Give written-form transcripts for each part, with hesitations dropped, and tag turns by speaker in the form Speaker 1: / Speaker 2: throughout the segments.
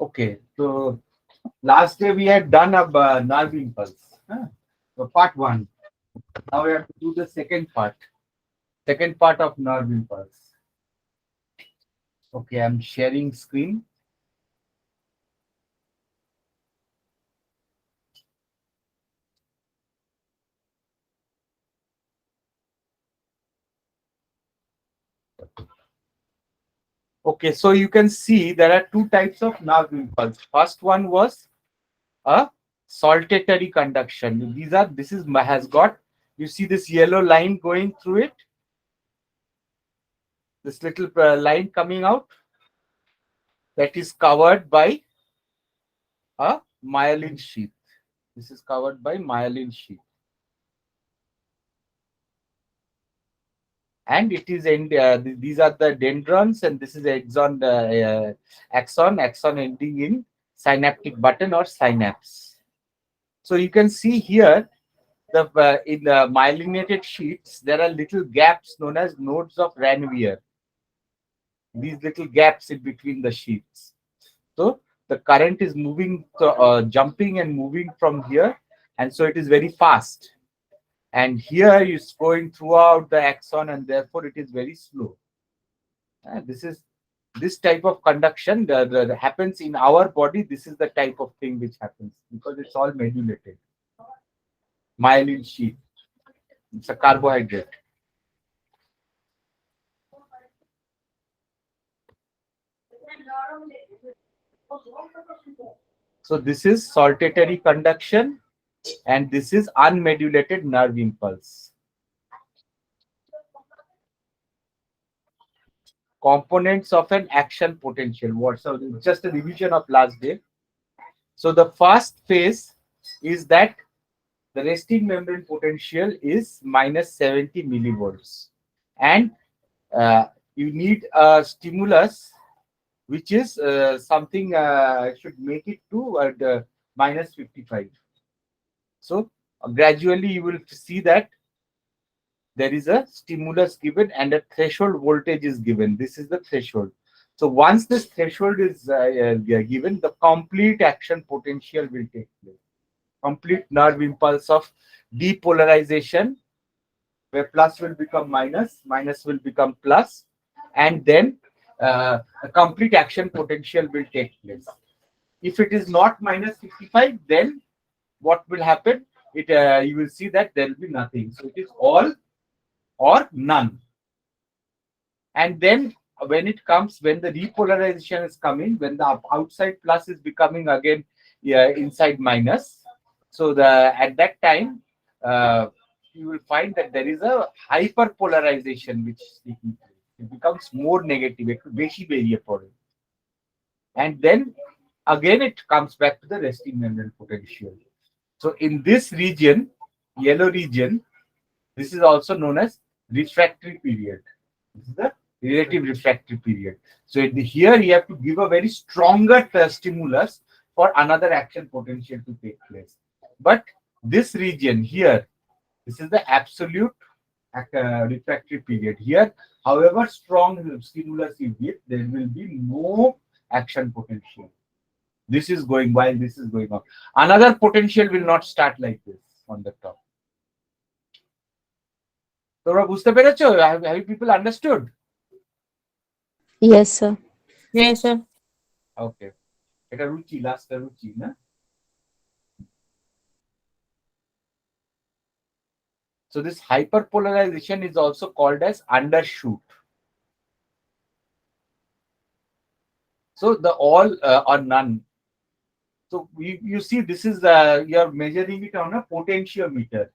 Speaker 1: Okay, so last day we had done a nerve impulse. So part one. Now we have to do the second part. Second part of nerve impulse. Okay, I'm sharing screen. Okay, so you can see there are two types of nerve impulse. First one was a saltatory conduction. This is has got, you see this yellow line going through it, this little line coming out, that is covered by a myelin sheath. This is covered by myelin sheath, and it is in these are the dendrons, and this is axon ending in synaptic button or synapse. So you can see here the in the myelinated sheets there are little gaps known as nodes of Ranvier. These little gaps in between the sheets. So the current is moving, jumping and moving from here, and so it is very fast. And here it's going throughout the axon, and therefore it is very slow. This is this type of conduction that happens in our body. This is the type of thing which happens because it's all modulated. Myelin sheath. It's a carbohydrate. So this is saltatory conduction, and this is unmodulated nerve impulse. Components of an action potential. What? So just a revision of last day. So the first phase is that the resting membrane potential is minus 70 millivolts, and uh, you need a stimulus which is something should make it to the minus 55. So gradually you will see that there is a stimulus given and a threshold voltage is given. This is the threshold. So once this threshold is given, the complete action potential will take place. Complete nerve impulse of depolarization, where plus will become minus, minus will become plus, and then a complete action potential will take place. If it is not minus 55, then what will happen? It You will see that there will be nothing. So it is all or none. And then when the repolarization is coming, when the outside plus is becoming again, yeah, inside minus, so the at that time uh, you will find that there is a hyperpolarization which is taking place. It becomes more negative, beshi beriye pore. And then again it comes back to the resting membrane potential. So in this region, yellow region, this is also known as refractory period. This is the relative refractory period. So here you have to give a very stronger stimulus for another action potential to take place. But this region here, this is the absolute refractory period. Here, however strong stimulus you give, there will be no action potential. This is going while this is going on. Another potential will not start like this on the top. তোমরা বুঝতে পেরেছো? Have you people understood?
Speaker 2: Yes, sir.
Speaker 3: Yes, sir.
Speaker 1: Okay. এটা রুচি, লাস্টটা রুচি না? So this hyperpolarization is also called as undershoot. So the all or none. So you see this is you're measuring it on a potentiometer.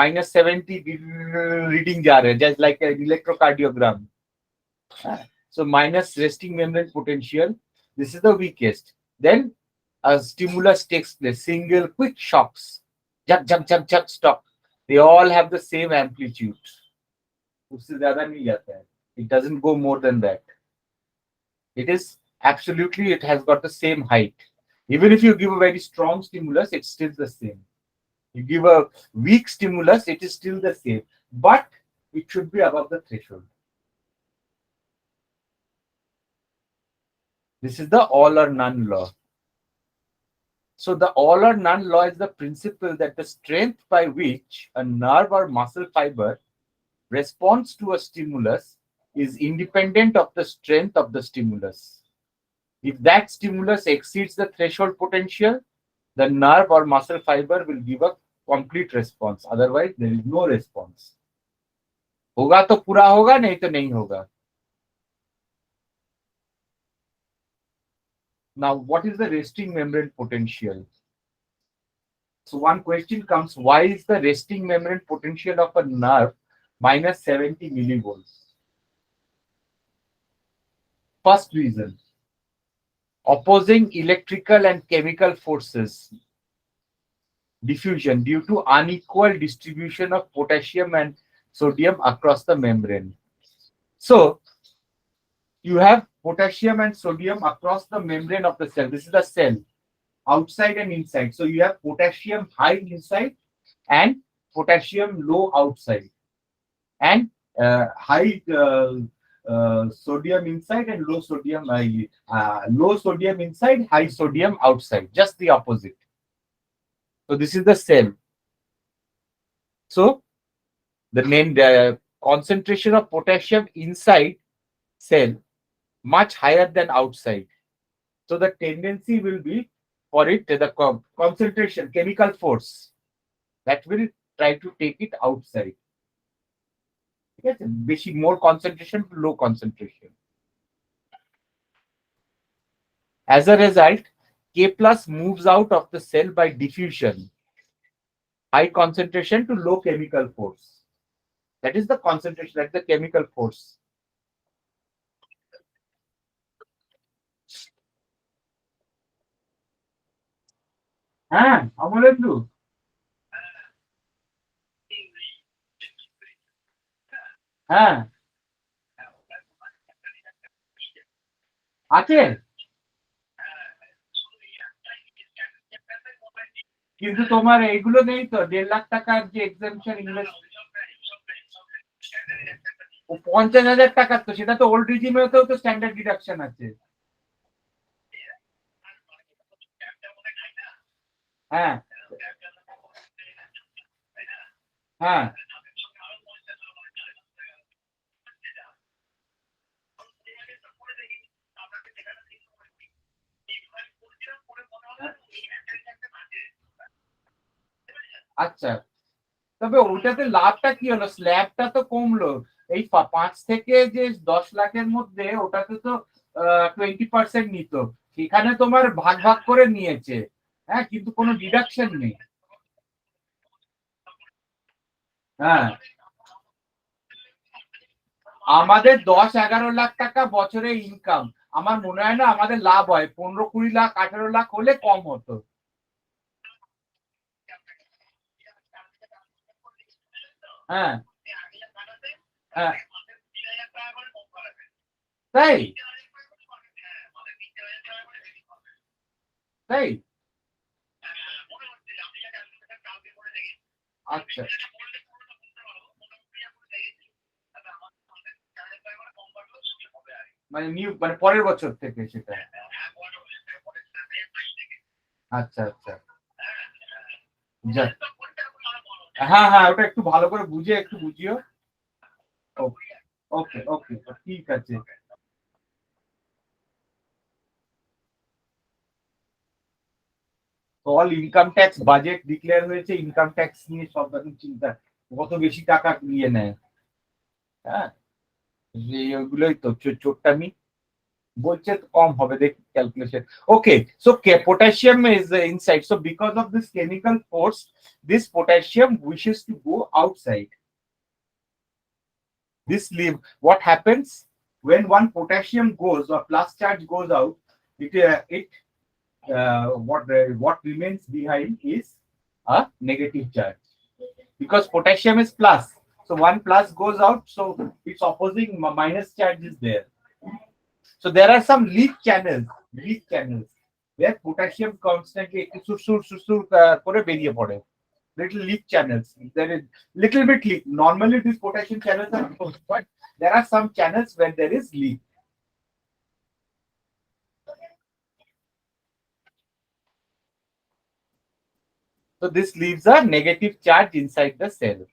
Speaker 1: Minus 70 reading jar, just like an electrocardiogram. So minus resting membrane potential. This is the weakest. Then a stimulus takes place. Single quick shocks. Jump, jump, jump, jump, stop. They all have the same amplitude. उससे ज़्यादा नहीं जाता है. It doesn't go more than that. It is absolutely, it has got the same height. Even if you give a very strong stimulus, it's still the same. You give a weak stimulus, it is still the same. But it should be above the threshold. This is the all or none law. So the all or none law is the principle that the strength by which a nerve or muscle fiber responds to a stimulus is independent of the strength of the stimulus. If that stimulus exceeds the threshold potential, the nerve or muscle fiber will give a complete response. Otherwise, there is no response. होगा तो पूरा होगा, नहीं तो नहीं होगा. Now, what is the resting membrane potential? So one question comes, why is the resting membrane potential of a nerve minus 70 millivolts? First reason, opposing electrical and chemical forces, diffusion due to unequal distribution of potassium and sodium across the membrane. So you have potassium and sodium across the membrane of the cell. This is the cell, outside and inside. So you have potassium high inside and potassium low outside, and high sodium inside and low sodium inside, high sodium outside. Just the opposite. So this is the cell. So the concentration of potassium inside cell much higher than outside. So the tendency will be for it, the concentration, chemical force that will try to take it outside. Yes, basically more concentration to low concentration. As a result, K plus moves out of the cell by diffusion, high concentration to low chemical force. That is the concentration, that's the chemical force. হ্যাঁ অমলেন্দু হ্যাঁ আছে কিন্তু তোমার এইগুলো নেই তো 1.5 লাখ টাকার যে এক্সামশন ইনভেস্ট 50,000 টাকার তো সেটা তো ওল্ড রিজিমেও তো স্ট্যান্ডার্ড ডিডাকশন আছে হ্যাঁ হ্যাঁ আচ্ছা তবে ওটাতে লাভটা কি হলো স্ল্যাবটা তো কমলো এই 5 থেকে যে 10 লাখের মধ্যে ওটাতে তো 20% নিত সেখানে তোমার ভাগ ভাগ করে নিয়েছে হ্যাঁ কিন্তু কোনো ডিডাকশন নেই হ্যাঁ আমাদের 10-11 লাখ টাকা বছরে ইনকাম আমার মনে হয় না আমাদের লাভ হয় 15-20 লাখ 18 লাখ হলে কম হতো হ্যাঁ হ্যাঁ তাই তাই আচ্ছা মানে নিউ মানে পরের বছর থেকে সেটা আচ্ছা আচ্ছা যাক হ্যাঁ হ্যাঁ ওটা একটু ভালো করে বুঝে একটু বুঝিও ওকে ওকে ওকে ঠিক আছে all income tax budget declare হয়েছে ইনকাম ট্যাক্স নিয়ে সব এখন চিন্তা কত বেশি টাকা নিয়ে নেয় হ্যাঁ ওগুলোই তো চোট্টামি বলছে তো কম হবে দেখি calculation okay so potassium is inside so because of this chemical force this potassium wishes to go outside this leave what happens when one potassium goes or plus charge goes out it what remains behind is a negative charge because potassium is plus so one plus goes out so its opposing minus charge is there. So there are some leak channels where potassium constantly করে বেরিয়ে পড়ে little leak channels. There is little bit leak. Normally these potassium channels are closed, but there are some channels where there is leak. So this leaves a negative charge inside the cell.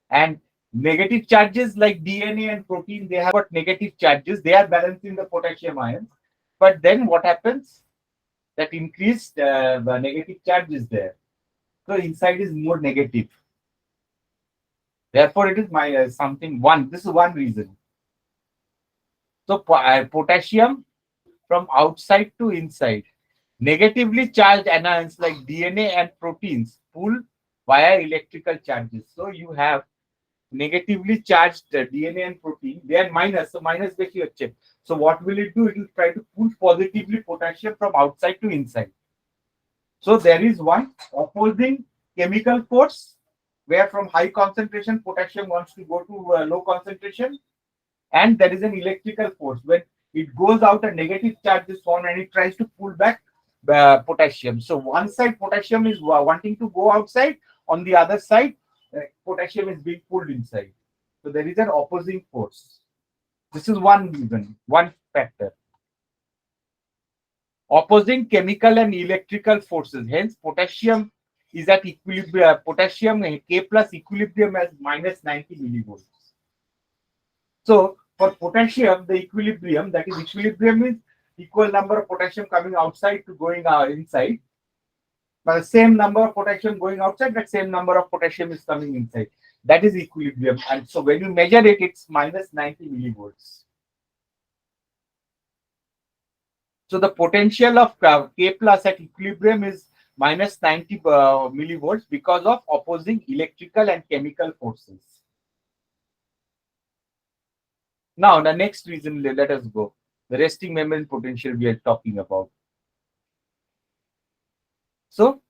Speaker 1: And negative charges like DNA and protein, they have got negative charges. They are balancing the potassium ions. But then what happens? That increased negative charge is there. So inside is more negative. Therefore, it is my something one. This is one reason. So potassium from outside to inside. Negatively charged anions like DNA and proteins pull via electrical charges. So you have negatively charged DNA and protein. They are minus. So minus বেশি হচ্ছে. So what will it do? It will try to pull positively potassium from outside to inside. So there is one opposing chemical force where from high concentration potassium wants to go to low concentration, and there is an electrical force when it goes out, a negative charge is formed and it tries to pull back potassium. So one side potassium is wanting to go outside, on the other side potassium is being pulled inside. So there is an opposing force. This is one reason, one factor. Opposing chemical and electrical forces. Hence, potassium is at equilibrium. Potassium K plus equilibrium as minus 90 millivolts. So for potassium, the equilibrium, that is equilibrium means equal number of potassium coming outside to going inside. But the same number of potassium going outside, that same number of potassium is coming inside. That is equilibrium. And so when you measure it, it's minus 90 millivolts. So the potential of K plus at equilibrium is minus 90 millivolts because of opposing electrical and chemical forces. Now, the next reason, let us go. The resting membrane potential we are talking about. So,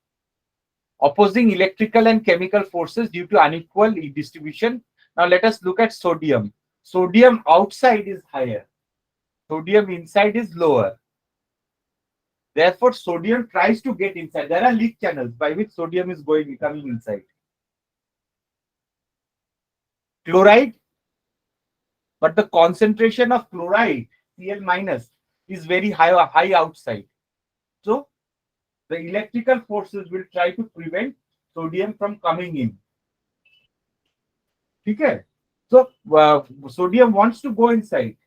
Speaker 1: opposing electrical and chemical forces due to unequal distribution. Now, let us look at sodium. Sodium outside is higher. Sodium inside is lower. Therefore, sodium tries to get inside. There are leak channels by which sodium is coming inside. Chloride, but the concentration of chloride, Cl minus, is very high outside. So, the electrical forces will try to prevent sodium from coming in. Okay? So, sodium wants to go inside,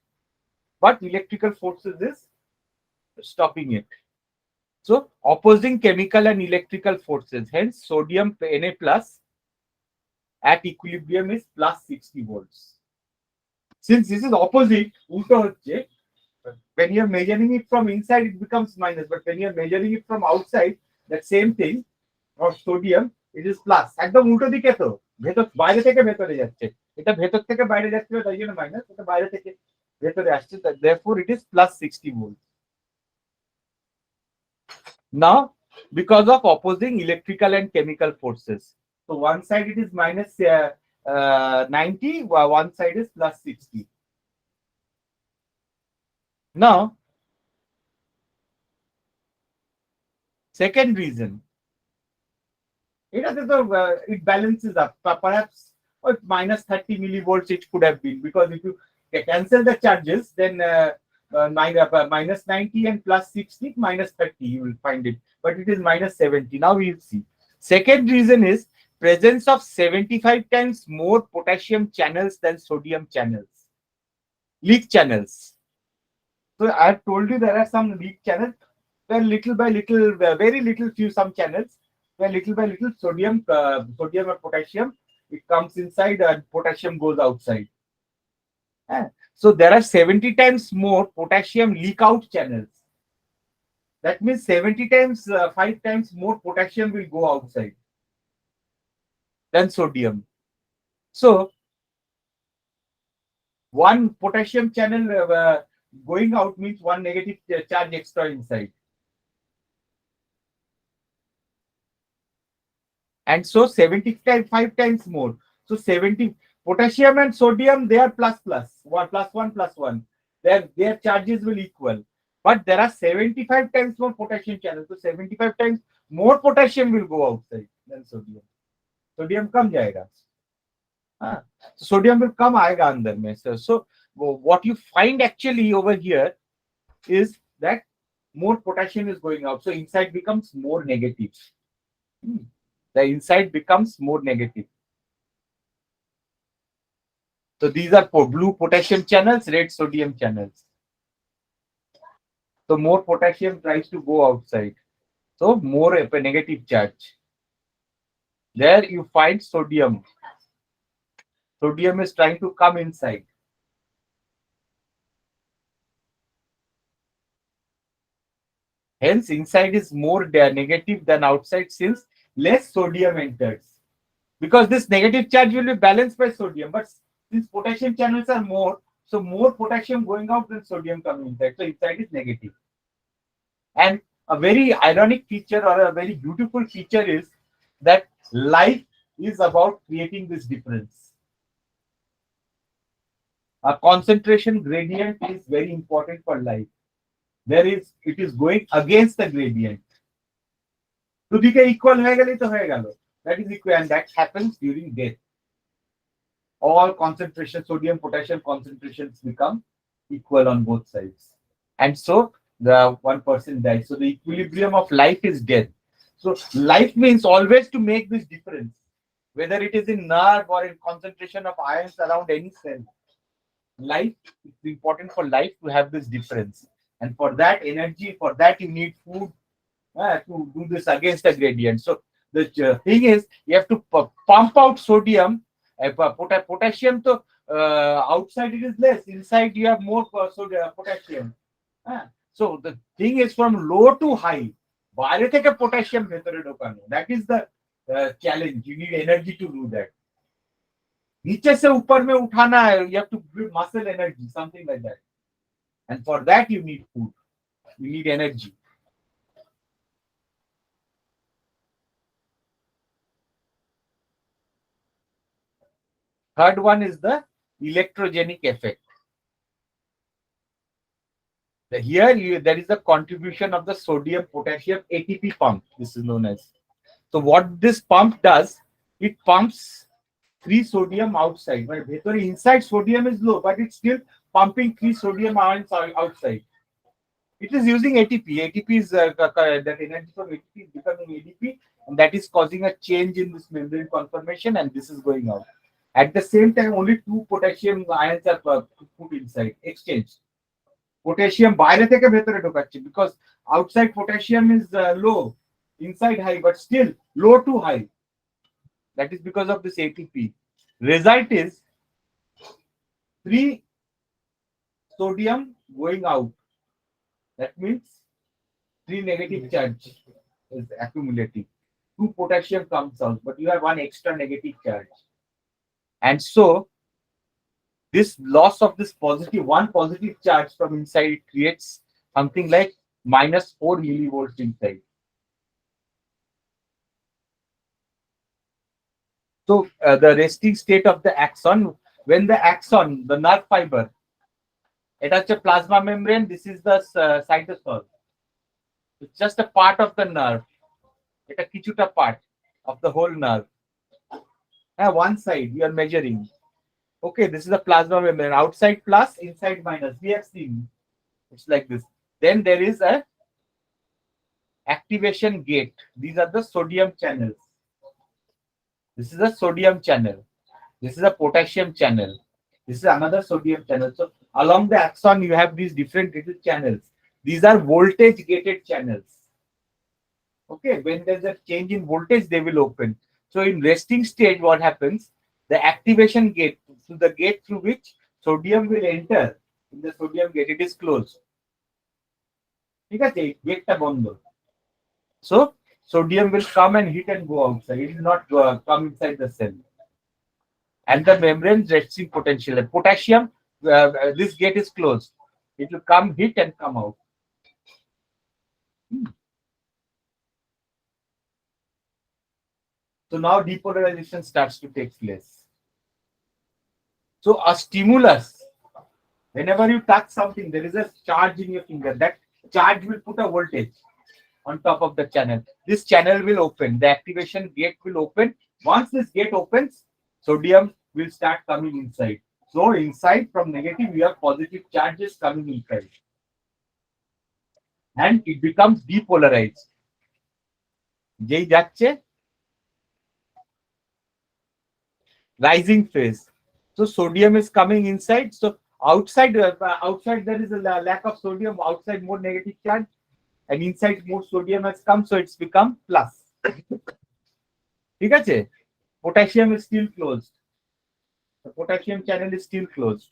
Speaker 1: but electrical forces is stopping it. So, opposing chemical and electrical forces. Hence, sodium Na plus at equilibrium is plus 60 volts. Since this is opposite, ulto hocche, when you're measuring it from inside, it becomes minus. But when you're measuring it from outside, that same thing of sodium, it is plus. একদম উল্টো দিকে তো ভেতর বাইরে থেকে ভেতরে যাচ্ছে, এটা ভেতর থেকে বাইরে যাচ্ছে তাই জন্য মাইনাস, এটা বাইরে থেকে ভেতরে আসছে, therefore it is plus 60 volts. Now, because of opposing electrical and chemical forces, so one side it is minus 90, one side is plus 60. Now, second reason, it balances up. Perhaps minus 30 millivolts it could have been, because if you cancel the charges, then minus 90 and plus 60, minus 30, you will find it. But it is minus 70. Now we will see. Second reason is presence of 75 times more potassium channels than sodium channels. Leak channels. So I have told you there are some leak channels where little by little, very little few some channels, where little by little sodium or potassium, it comes inside and potassium goes outside. So there are 70 times more potassium leak out channels. That means 70 times, 5 times more potassium will go outside than sodium. So one potassium channel going out means one negative charge extra inside. And so 75 times more. So 70 potassium and sodium, they are plus plus one plus one plus one. Their charges will equal. But there are 75 times more potassium channels. So 75 times more potassium will go outside than sodium. Sodium come jayega. So sodium will come aega andar mein. So what you find actually over here is that more potassium is going out. So inside becomes more negative. Hmm. The inside becomes more negative. So these are for blue potassium channels, red sodium channels. So more potassium tries to go outside. So more of a negative charge. There you find sodium. Sodium is trying to come inside. Hence, inside is more negative than outside since less sodium enters. Because this negative charge will be balanced by sodium, but since potassium channels are more, so more potassium going out than sodium coming inside. So inside is negative. And a very ironic feature or a very beautiful feature is that life is about creating this difference. A concentration gradient is very important for life. It is going against the gradient. দুদিকে equal হয়ে গেলেই তো হয়ে গেল. That is equal, and that happens during death. All concentration, sodium, potassium concentrations become equal on both sides. And so the one person dies. So the equilibrium of life is death. So life means always to make this difference, whether it is in nerve or in concentration of ions around any cell. Life, it's important for life to have this difference. And for that energy, for that you need food to do this against the gradient. So the thing is, you have to pump out sodium. Potassium, so outside it is less. Inside you have more sodium, potassium. So the thing is from low to high. বাইরে থেকে potassium ভেতরে ঢোকানো. That is the challenge. You need energy to do that. नीचे से ऊपर में उठाना है. You have to build muscle energy, something like that. And for that you need food. You need energy. Third one is the electrogenic effect. Here there is a contribution of the sodium potassium ATP pump. This is known as. So what this pump does, it pumps free sodium outside. But inside sodium is low, but it's still pumping free sodium ions outside. It is using ATP. ATP is that energy from ATP is becoming ADP, and that is causing a change in this membrane conformation, and this is going out. At the same time, only 2 potassium ions are put inside, exchanged. Potassium বাইরে থেকে ভেতরে ঢোকাচ্ছে because outside potassium is low, inside high, but still low to high. That is because of this ATP. Result is 3 sodium going out. That means 3 negative charge is accumulating. 2 potassium comes out, but you have 1 extra negative charge. And so this loss of this one positive charge from inside creates something like minus 4 millivolts inside. So the resting state of the axon, when the axon, the nerve fiber, এটা হচ্ছে plasma membrane, this is the cytosol. It's just a part of the nerve. এটা কিছুটা part of the whole nerve. One side you are measuring. Okay, this is a plasma membrane. Outside plus, inside minus. We have seen. It's like this. Then there is a activation gate. These are the sodium channels. This is a sodium channel. This is a potassium channel. This is another sodium channel. So along the axon, you have these different little channels. These are voltage gated channels. Okay, when there's a change in voltage, they will open. So in resting stage, what happens? The activation gate, so the gate through which sodium will enter, in the sodium gate, it is closed. ঠিক আছে, গেটটা বন্ধ. So sodium will come and hit and go outside. It will not come inside the cell. And the membrane resting potential. The potassium, this gate is closed. It will come, hit, and come out. So now depolarization starts to take place. So a stimulus, whenever you touch something, there is a charge in your finger. That charge will put a voltage on top of the channel. This channel will open. The activation gate will open. Once this gate opens, sodium will start coming inside. So inside from negative, you have positive charges coming inside. and it becomes depolarized. যেই যাচ্ছে rising phase. So sodium is coming inside. So outside there is a lack of sodium. Outside more negative charge, and inside more sodium has come. So it's become plus. ঠিক আছে? Potassium is still closed. The potassium channel is still closed,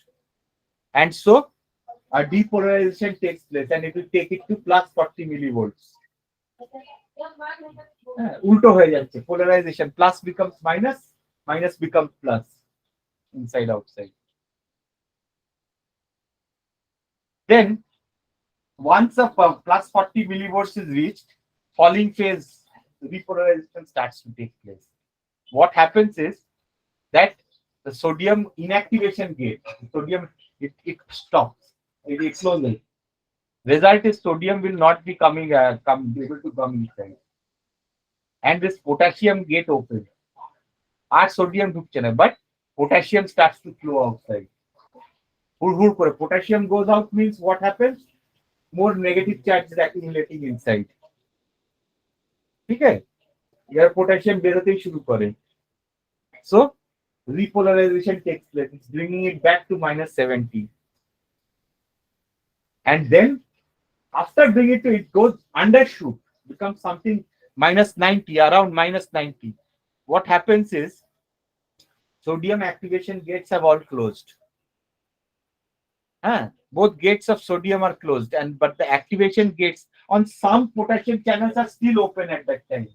Speaker 1: and so a depolarization takes place, and it will take it to plus 40 millivolts. উল্টো হয়ে যাচ্ছে, polarization, plus becomes minus, minus becomes plus, inside outside. Then once a plus 40 millivolts is reached, falling phase repolarization starts to take place. What happens is that the sodium inactivation gate, sodium, it stops, it closes. Result is sodium will not be able to come inside, and this potassium gate open. Our sodium ঢুকছে না, but potassium starts to flow outside. হুড় করে potassium goes out means what happens? More negative charges accumulating inside. ঠিক আছে? Air potassium বেরোতেই শুরু করে. So repolarization takes place. It's bringing it back to minus 70. And then after bringing it to, it goes undershoot, becomes something minus 90, around minus 90. What happens is sodium activation gates have all closed. Both gates of sodium are closed, and but the activation gates on some potassium channels are still open at that time.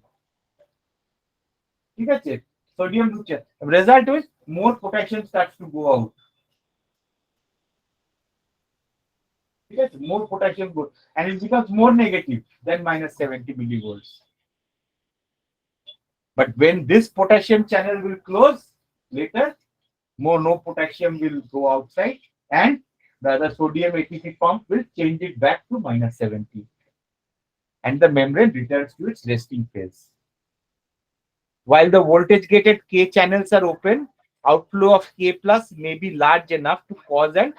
Speaker 1: ঠিক আছে? Sodium ঢুকছে. Result is more potassium starts to go out. ঠিক আছে? More potassium goes, and it becomes more negative than minus 70 millivolts. But when this potassium channel will close later, no potassium will go outside, and the other sodium ATP pump will change it back to minus 70, and the membrane returns to its resting phase. While the voltage gated K channels are open, outflow of K plus may be large enough to cause an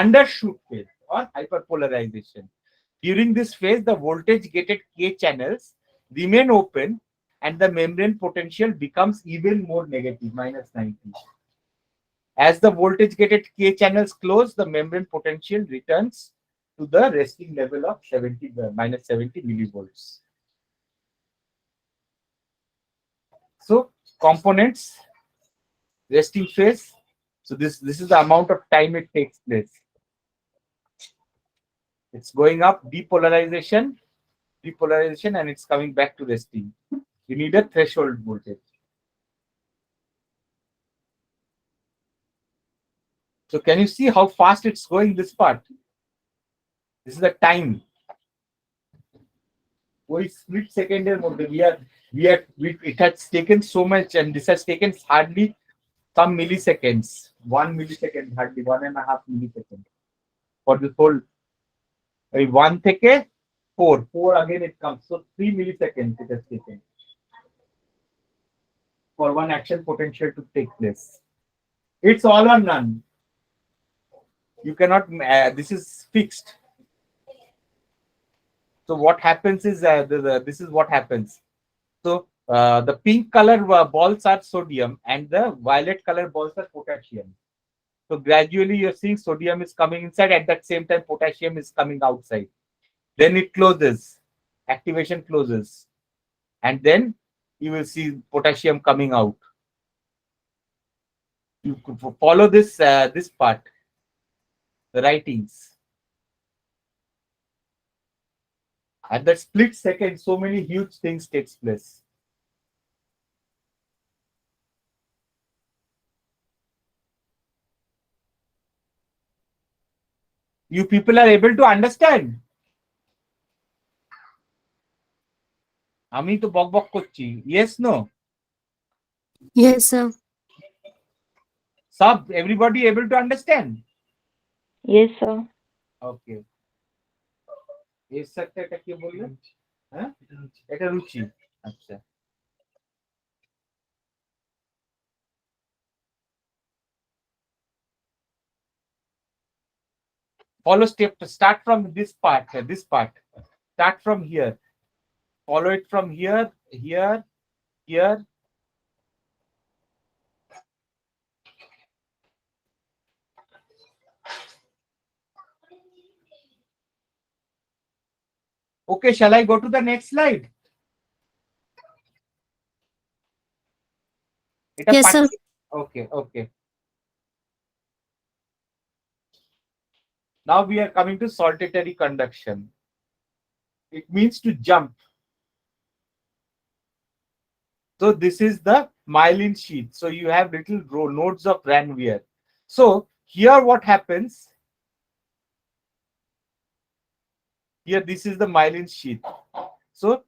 Speaker 1: undershoot phase or hyperpolarization. During this phase, the voltage gated K channels remain open, and the membrane potential becomes even more negative, minus 90. As the voltage gated K channels close, the membrane potential returns to the resting level of 70, minus 70 millivolts. So components, resting phase. So this is the amount of time it takes place. It's going up, depolarization, and it's coming back to resting. You need a threshold voltage. So can you see how fast it's going, this part? This is the time. We split second it has taken so much, and this has taken hardly some milliseconds. 1 millisecond, hardly 1.5 milliseconds for this whole 1 থেকে 4 again it comes. So 3 milliseconds it has taken for one action potential to take place. It's all or none. You cannot, this is fixed. So what happens is, this is what happens. So the pink color balls are sodium, and the violet color balls are potassium. So gradually you're seeing sodium is coming inside, at that same time potassium is coming outside. Then it closes, activation closes, and then you will see potassium coming out. You could follow this this part, the writings. At that split second, so many huge things takes place. You people are able to understand? আমি তো বক বক করছি. Yes, no?
Speaker 2: Yes, sir.
Speaker 1: Sub, everybody able to understand?
Speaker 3: Yes, sir.
Speaker 1: Okay. এর সাথে এটা কি বললেন? হ্যাঁ, এটা রুচি. আচ্ছা. Follow step to start from this part. This part. Start from here. Follow it from here, here, here. Okay, shall I go to the next slide?
Speaker 2: Yes, sir.
Speaker 1: Okay, okay. Now we are coming to saltatory conduction. It means to jump. So this is the myelin sheath. So you have little nodes of Ranvier. So here what happens? Here this is the myelin sheath. So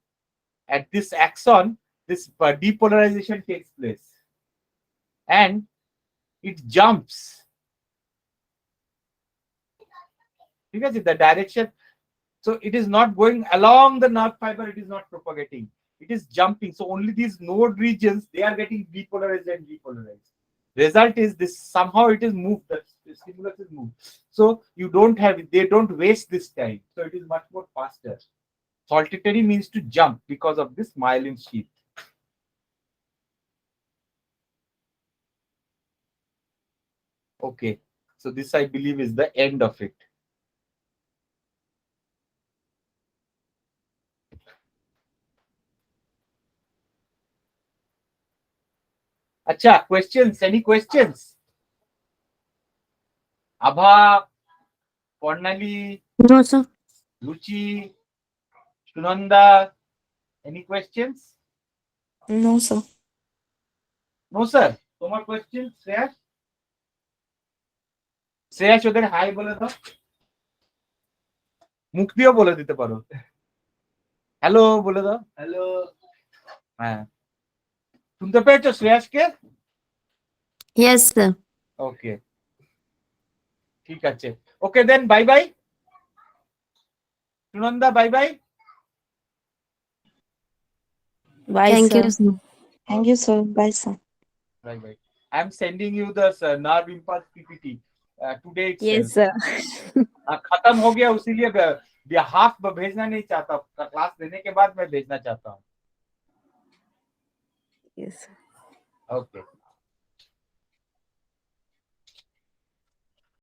Speaker 1: at this axon, this depolarization takes place. And it jumps. Because the direction, so it is not going along the nerve fiber, it is not propagating. It is jumping. So only these node regions, they are getting depolarized and depolarized. Result is this, somehow it is moved, the stimulus is moved. So you don't have, they don't waste this time. So it is much more faster. Saltatory means to jump because of this myelin sheath. Okay. So this I believe is the end of it. Acha, questions? Any questions? Abha, Cornali,
Speaker 2: No, sir.
Speaker 1: Ruchi, Sunanda, any questions?
Speaker 3: No, sir.
Speaker 1: No, sir. তোমার question, Shreyas? Shreyas ওদের high বলে দাও। মুখ দিয়েও বলে দিতে পারো। Hello বলে দাও। হ্যালো। হ্যাঁ। শুনতে পেয়েছো শ্রেয়াসকে?
Speaker 2: Yes, sir.
Speaker 1: ওকে। ঠিক আছে। Okay then bye bye. Sunanda bye bye.
Speaker 3: Bye,
Speaker 2: Thank
Speaker 3: sir.
Speaker 2: you, sir.
Speaker 3: Thank you, sir. Bye, sir.
Speaker 1: Bye bye. I am sending you the nerve impulse PPT today
Speaker 3: Yes,
Speaker 1: itself.
Speaker 3: sir.
Speaker 1: खत्म हो गया उसीलिए half भेजना नहीं चाहता, class लेने के बाद मैं भेजना चाहता हूँ।
Speaker 3: Yes, sir.
Speaker 1: ओके